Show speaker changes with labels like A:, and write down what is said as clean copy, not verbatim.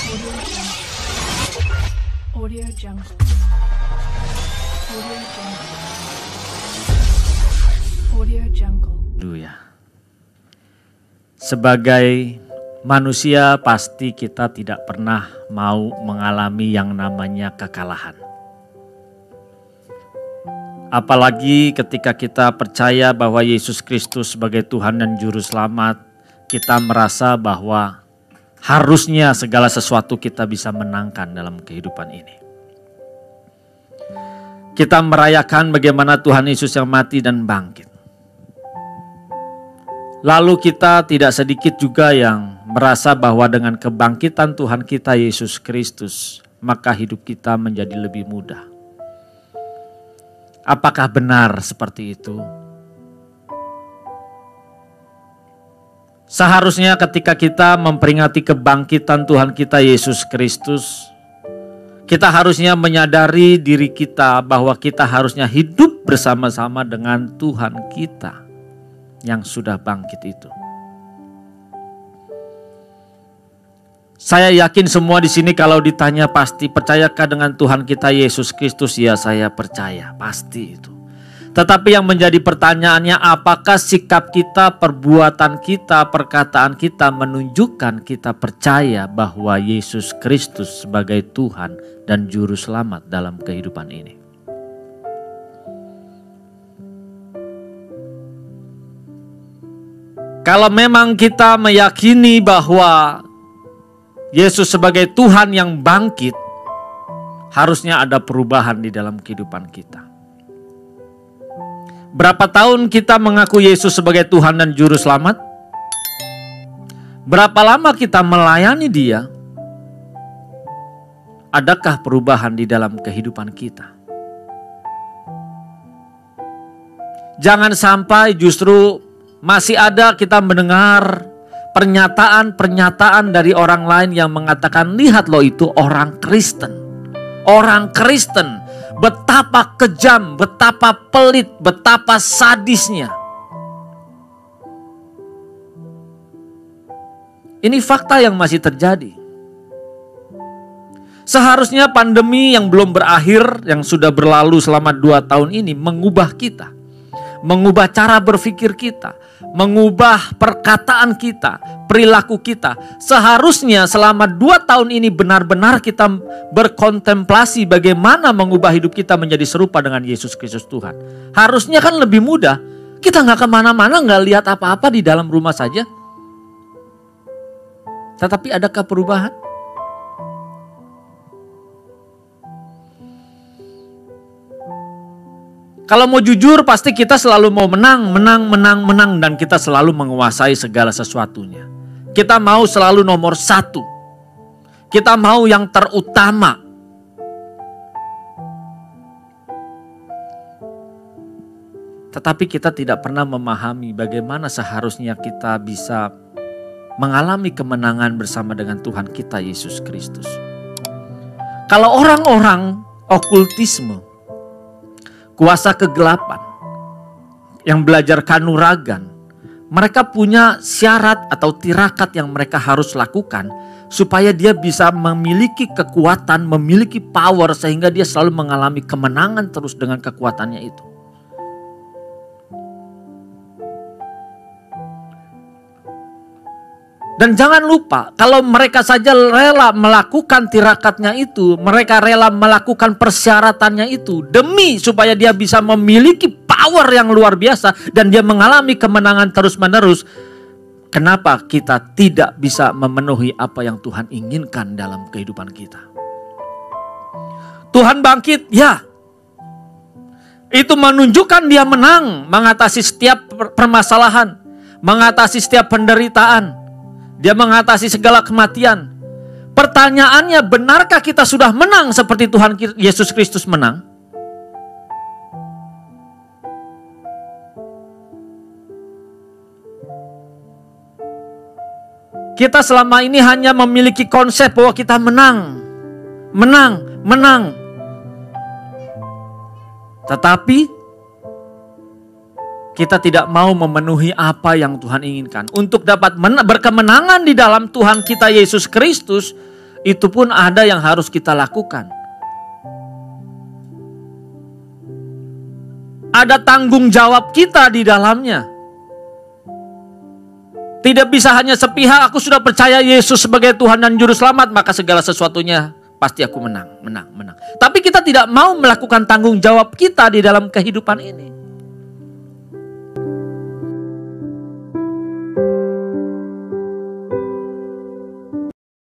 A: Audio Jungle. Audio Jungle. Audio Jungle.
B: Haleluya. Sebagai manusia pasti kita tidak pernah mau mengalami yang namanya kekalahan. Apalagi ketika kita percaya bahwa Yesus Kristus sebagai Tuhan dan Juru Selamat, kita merasa bahwa harusnya segala sesuatu kita bisa menangkan dalam kehidupan ini. Kita merayakan bagaimana Tuhan Yesus yang mati dan bangkit. Lalu kita tidak sedikit juga yang merasa bahwa dengan kebangkitan Tuhan kita Yesus Kristus, maka hidup kita menjadi lebih mudah. Apakah benar seperti itu? Seharusnya ketika kita memperingati kebangkitan Tuhan kita Yesus Kristus, kita harusnya menyadari diri kita bahwa kita harusnya hidup bersama-sama dengan Tuhan kita yang sudah bangkit itu. Saya yakin semua di sini kalau ditanya pasti percayakah dengan Tuhan kita Yesus Kristus? Ya, saya percaya, pasti itu. Tetapi yang menjadi pertanyaannya, apakah sikap kita, perbuatan kita, perkataan kita menunjukkan kita percaya bahwa Yesus Kristus sebagai Tuhan dan Juru Selamat dalam kehidupan ini? Kalau memang kita meyakini bahwa Yesus sebagai Tuhan yang bangkit, harusnya ada perubahan di dalam kehidupan kita. Berapa tahun kita mengaku Yesus sebagai Tuhan dan Juru Selamat? Berapa lama kita melayani Dia? Adakah perubahan di dalam kehidupan kita? Jangan sampai justru masih ada kita mendengar pernyataan-pernyataan dari orang lain yang mengatakan, lihat loh itu orang Kristen. Orang Kristen, betapa kejam, betapa pelit, betapa sadisnya. Ini fakta yang masih terjadi. Seharusnya pandemi yang belum berakhir, yang sudah berlalu selama 2 tahun ini mengubah kita. Mengubah cara berpikir kita, mengubah perkataan kita, perilaku kita. Seharusnya selama 2 tahun ini benar-benar kita berkontemplasi bagaimana mengubah hidup kita menjadi serupa dengan Yesus Kristus Tuhan. Harusnya kan lebih mudah. Kita gak kemana-mana, gak lihat apa-apa di dalam rumah saja. Tetapi adakah perubahan? Kalau mau jujur pasti kita selalu mau menang dan kita selalu menguasai segala sesuatunya. Kita mau selalu nomor 1. Kita mau yang terutama. Tetapi kita tidak pernah memahami bagaimana seharusnya kita bisa mengalami kemenangan bersama dengan Tuhan kita Yesus Kristus. Kalau orang-orang okultisme, kuasa kegelapan, yang belajar kanuragan, mereka punya syarat atau tirakat yang mereka harus lakukan supaya dia bisa memiliki kekuatan, memiliki power sehingga dia selalu mengalami kemenangan terus dengan kekuatannya itu. Dan jangan lupa, kalau mereka saja rela melakukan tirakatnya itu, mereka rela melakukan persyaratannya itu demi supaya dia bisa memiliki power yang luar biasa dan dia mengalami kemenangan terus-menerus. Kenapa kita tidak bisa memenuhi apa yang Tuhan inginkan dalam kehidupan kita? Tuhan bangkit, ya. Itu menunjukkan dia menang, mengatasi setiap permasalahan, mengatasi setiap penderitaan. Dia mengatasi segala kematian. Pertanyaannya, benarkah kita sudah menang seperti Tuhan Yesus Kristus menang? Kita selama ini hanya memiliki konsep bahwa kita menang. Tetapi kita tidak mau memenuhi apa yang Tuhan inginkan. Untuk dapat berkemenangan di dalam Tuhan kita Yesus Kristus, Itu pun ada yang harus kita lakukan. Ada tanggung jawab kita di dalamnya. Tidak bisa hanya sepihak, aku sudah percaya Yesus sebagai Tuhan dan Juru Selamat, maka segala sesuatunya pasti aku menang. Tapi kita tidak mau melakukan tanggung jawab kita di dalam kehidupan ini.